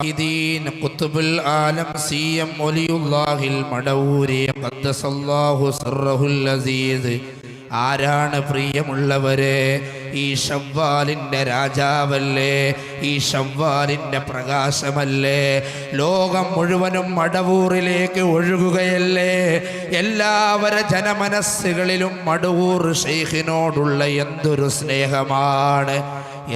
ഖുത്ബുൽ ആലം സിയം വലിയുല്ലാഹിൽ മടവൂരി ഖദ്ദസല്ലാഹു സിർറഹുൽ അസീസ്. ആരാണ് പ്രിയമുള്ളവരെ? ഈ ശവ്വാലിൻ്റെ രാജാവല്ലേ, ഈ ശവ്വാലിൻ്റെ പ്രകാശമല്ലേ? ലോകം മുഴുവനും മടവൂറിലേക്ക് ഒഴുകുകയല്ലേ? എല്ലാവരുടെ ജനമനസ്സുകളിലും മടവൂർ ഷെയ്ഖിനോടുള്ള എന്തൊരു സ്നേഹമാണ്!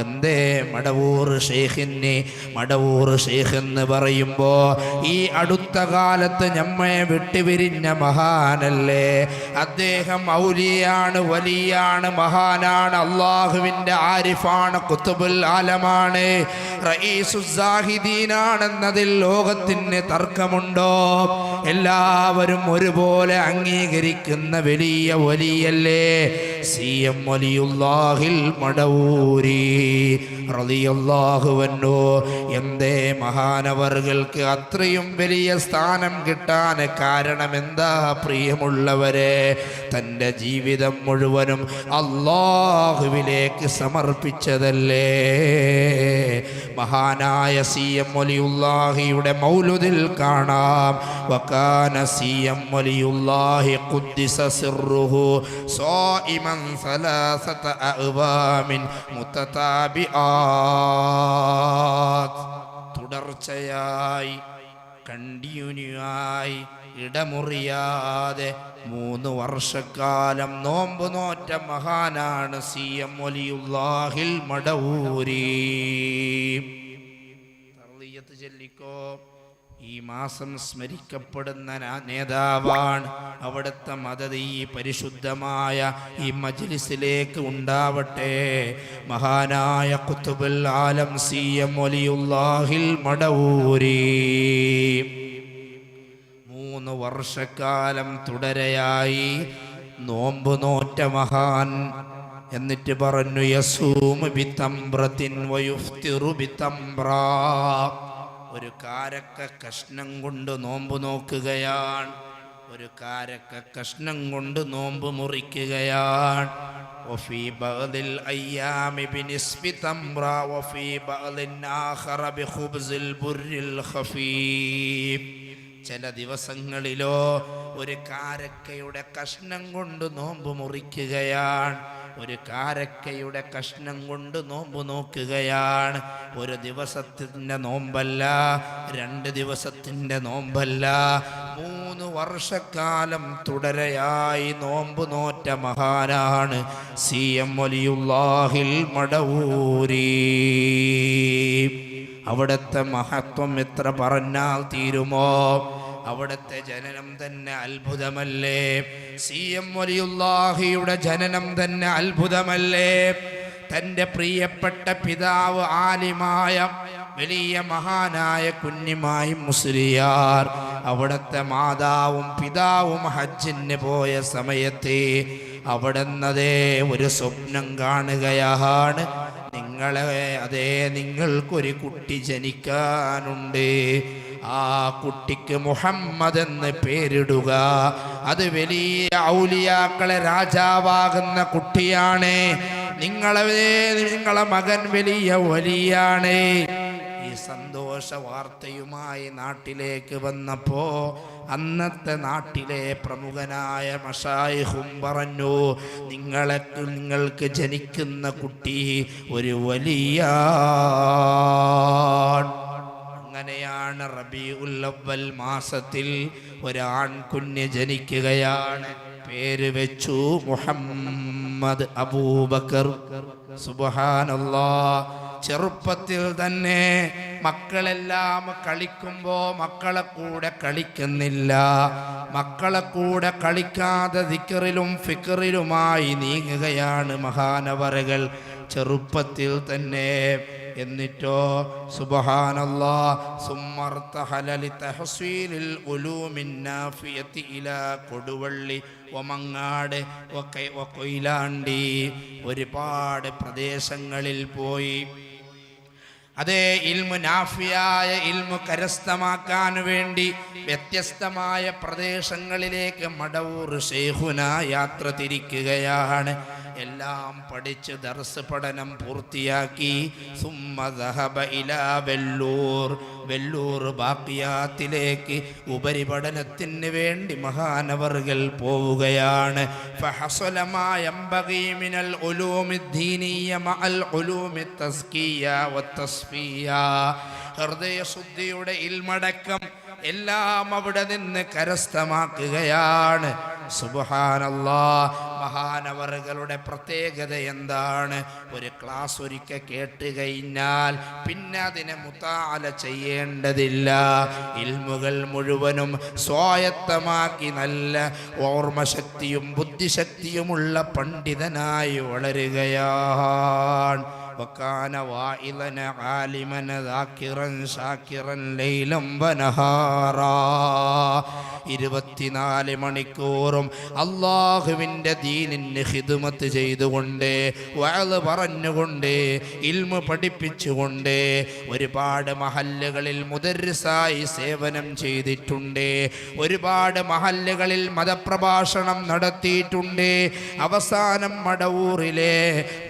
എന്തേ മടവൂർ ഷെയ്ഖിന് മടവൂർ ഷെയ്ഖ് എന്ന് പറയുമ്പോൾ ഈ അടുത്ത കാലത്ത് നമ്മെ വിട്ടുപിരിഞ്ഞ മഹാനല്ലേ? അദ്ദേഹം ഔലിയാണ്, വലിയാണ്, മഹാനാണ്, അള്ളാഹുവിൻ്റെ ആരിഫാണ്, ഖുത്ബുൽ ആലമാണ്, റഈസുസ്സാഹിദീനാണെന്നതിൽ ലോകത്തിന് തർക്കമുണ്ടോ? എല്ലാവരും ഒരുപോലെ അംഗീകരിക്കുന്ന വലിയ വലിയല്ലേ സിയം വലിയുല്ലാഹിൽ മടവൂരി റളിയല്ലാഹു അൻഹു. എന്തേ മഹാനവർകൾക്ക് അത്രയും വലിയ സ്ഥാനം കിട്ടാൻ കാരണം എന്താ പ്രിയമുള്ളവരെ? തൻ്റെ ജീവിതം മുഴുവനും അല്ലാഹുവിലേക്ക് സമർപ്പിച്ചതല്ലേ? മഹാനായ സിയം വലിയുല്ലാഹിയുടെ മൗലുദിൽ കാണാം, വകാന സിയം വലിയുല്ലാഹി ഖുദ്ദിസ സിർറുഹു സായിമൻ സലാസത അഅ്വാമിൻ മുതതാബിആത്. തുടർച്ചയായി കണ്ടിന്യൂയായി ഇടമുറിയാതെ 3 വർഷക്കാലം നോമ്പ് നോറ്റ മഹാനാണ് സിയം വലിയുല്ലാഹിൽ മടവൂരി. തർളിയത്ത് ചൊല്ലിക്കോ. ഈ മാസം സ്മരിക്കപ്പെടുന്ന നേതാവാണ്. അവിടുത്തെ മദദ് ഈ പരിശുദ്ധമായ ഈ മജ്ലിസിലേക്ക് ഉണ്ടാവട്ടെ. മഹാനായ ഖുത്ബുൽ ആലം സിയം വലിയുല്ലാഹിൽ മടവൂരി 3 വർഷക്കാലം തുടരെയായി നോമ്പ് നോറ്റ മഹാൻ. എന്നിട്ട് പറഞ്ഞു, യസൂമു ബിതംബ്രത്തിൻ വയുഫ്തിറു ബിതംബ്രാ. ഒരു കാരക്ക കഷ്ണം കൊണ്ട് നോമ്പ് നോക്കുകയാണ്, ഒരു കാരക്ക കഷ്ണം കൊണ്ട് നോമ്പ് മുറിക്കുകയാണ്. വഫീ ബഅദിൽ അയ്യാമി ബിനിസ്ബി തംറ വഫീ ബഅദിൻ ആഖറ ബിഖുബ്സിൽ ബുർരിൽ ഖഫീഫ്. ചില ദിവസങ്ങളിലോ ഒരു കാരക്കയുടെ കഷ്ണം കൊണ്ട് നോമ്പ് മുറിക്കുകയാണ്, ഒരു കാരക്കയുടെ കഷ്ണം കൊണ്ട് നോമ്പ് നോക്കുകയാണ്. ഒരു ദിവസത്തിൻ്റെ നോമ്പല്ല, 2 ദിവസത്തിൻ്റെ നോമ്പല്ല, 3 വർഷക്കാലം തുടരെയായി നോമ്പ് നോറ്റ മഹാനാണ് സിയം വലിയുല്ലാഹിൽ മടവൂരി. അവിടുത്തെ മഹത്വം എത്ര പറഞ്ഞാൽ തീരുമോ? അവിടുത്തെ ജനനം തന്നെ അത്ഭുതമല്ലേ? സിയം വലിയുല്ലാഹിയുടെ ജനനം തന്നെ അത്ഭുതമല്ലേ? തൻ്റെ പ്രിയപ്പെട്ട പിതാവ് ആലിമായ വലിയ മഹാനായ കുഞ്ഞിമായി മുസ്ലിയാർ, അവിടുത്തെ മാതാവും പിതാവും ഹജ്ജിന് പോയ സമയത്ത് അവിടുന്നതേ ഒരു സ്വപ്നം കാണുകയാണ്. നിങ്ങൾക്കൊരു കുട്ടി ജനിക്കാനുണ്ട്, ആ കുട്ടിക്ക് മുഹമ്മദ് എന്ന് പേരിടുക. അത് വലിയ ഔലിയാക്കളെ രാജാവാകുന്ന കുട്ടിയാണ്. നിങ്ങളെ മകൻ വലിയ വലിയാണ്. ഈ സന്തോഷ വാർത്തയുമായി നാട്ടിലേക്ക് വന്നപ്പോ അന്നത്തെ നാട്ടിലെ പ്രമുഖനായ മശായിഖും പറഞ്ഞു, നിങ്ങൾക്ക് ജനിക്കുന്ന കുട്ടി ഒരു വലിയ. അങ്ങനെയാണ് റബീഉൽ അവ്വൽ മാസത്തിൽ ഒരാൺകുഞ്ഞ് ജനിക്കുകയാണ്. പേര് വെച്ചു മുഹമ്മദ് അബൂബക്കർ. സുബ്ഹാനല്ലാഹ്. ചെറുപ്പത്തിൽ തന്നെ മക്കളെല്ലാം കളിക്കുമ്പോൾ മക്കളെ കൂടെ കളിക്കുന്നില്ല, മക്കളെ കൂടെ കളിക്കാതെ ദിക്റിലും ഫിക്റിലുമായി നീങ്ങുകയാണ് മഹാനവറുകൾ ചെറുപ്പത്തിൽ തന്നെ. എന്നിട്ടോ സുബ്ഹാനല്ലാഹ്, സുമ്മർതഹല ലിതഹ്സീലിൽ ഉലൂമിൻ നാഫിയതി ഇലാ കൊടുവള്ളി വമങ്ങാട് കൊയിലാണ്ടി. ഒരുപാട് പ്രദേശങ്ങളിൽ പോയി അതേ ഇൽമു നാഫിയായ ഇൽമു കരസ്ഥമാക്കാൻ വേണ്ടി വ്യത്യസ്തമായ പ്രദേശങ്ങളിലേക്ക് മടവൂർ ശൈഖുന യാത്ര തിരിക്കുകയാണ്. എല്ലാം പഠിച്ച് ദർസ് പഠനം പൂർത്തിയാക്കി സുമ്മ ദഹബ ഇലാ വെല്ലൂർ ബാക്കിയാത്തിലേക്ക് ഉപരിപഠനത്തിന് വേണ്ടി മഹാനവറുകൾ പോവുകയാണ്. ഫഹസല മാ യംബഗി മിനൽ ഉലൂമി ദീനിയ്യ മഅൽ ഉലൂമി തസ്കിയ വതസ്ഫിയ. ഹൃദയശുദ്ധിയുടെ ഇൽമടക്കം എല്ലാം അവിടെ നിന്ന് കരസ്ഥമാക്കുകയാണ്. സുബ്ഹാനല്ലാഹ്. മഹാനവറുകളുടെ പ്രത്യേകത എന്താണ്? ഒരു ക്ലാസ് ഒരിക്കൽ കേട്ട് കഴിഞ്ഞാൽ പിന്നെ അതിനെ മുതാഅല ചെയ്യേണ്ടതില്ല. ഇൽമുകൾ മുഴുവനും സ്വായത്തമാക്കി നല്ല ഓർമ്മശക്തിയും ബുദ്ധിശക്തിയുമുള്ള പണ്ഡിതനായി വളരുകയാണ്. وكان واعظا عالما ذاكرا شاكرا ليلا ونهارا. 24 മണിക്കൂറും അല്ലാഹുവിൻ്റെ ദീനിന് ഖിദ്മത്ത് ചെയ്തുകൊണ്ട്, വഅദ് പറഞ്ഞുകൊണ്ട്, ഇൽമു പഠിപ്പിച്ചുകൊണ്ട് ഒരുപാട് മഹല്ലുകളിൽ മുദർരിസായി സേവനം ചെയ്തിട്ടുണ്ട്. ഒരുപാട് മഹല്ലുകളിൽ മതപ്രഭാഷണം നടത്തിയിട്ടുണ്ട്. അവസാനം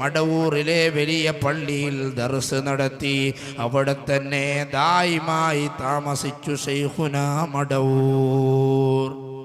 മടവൂരിലെ വലിയ പള്ളിയിൽ ദർസ് നടത്തി. അവിടെ തന്നെ ദായിമായി താമസിച്ചു ശൈഖുനാ മടവൂർ.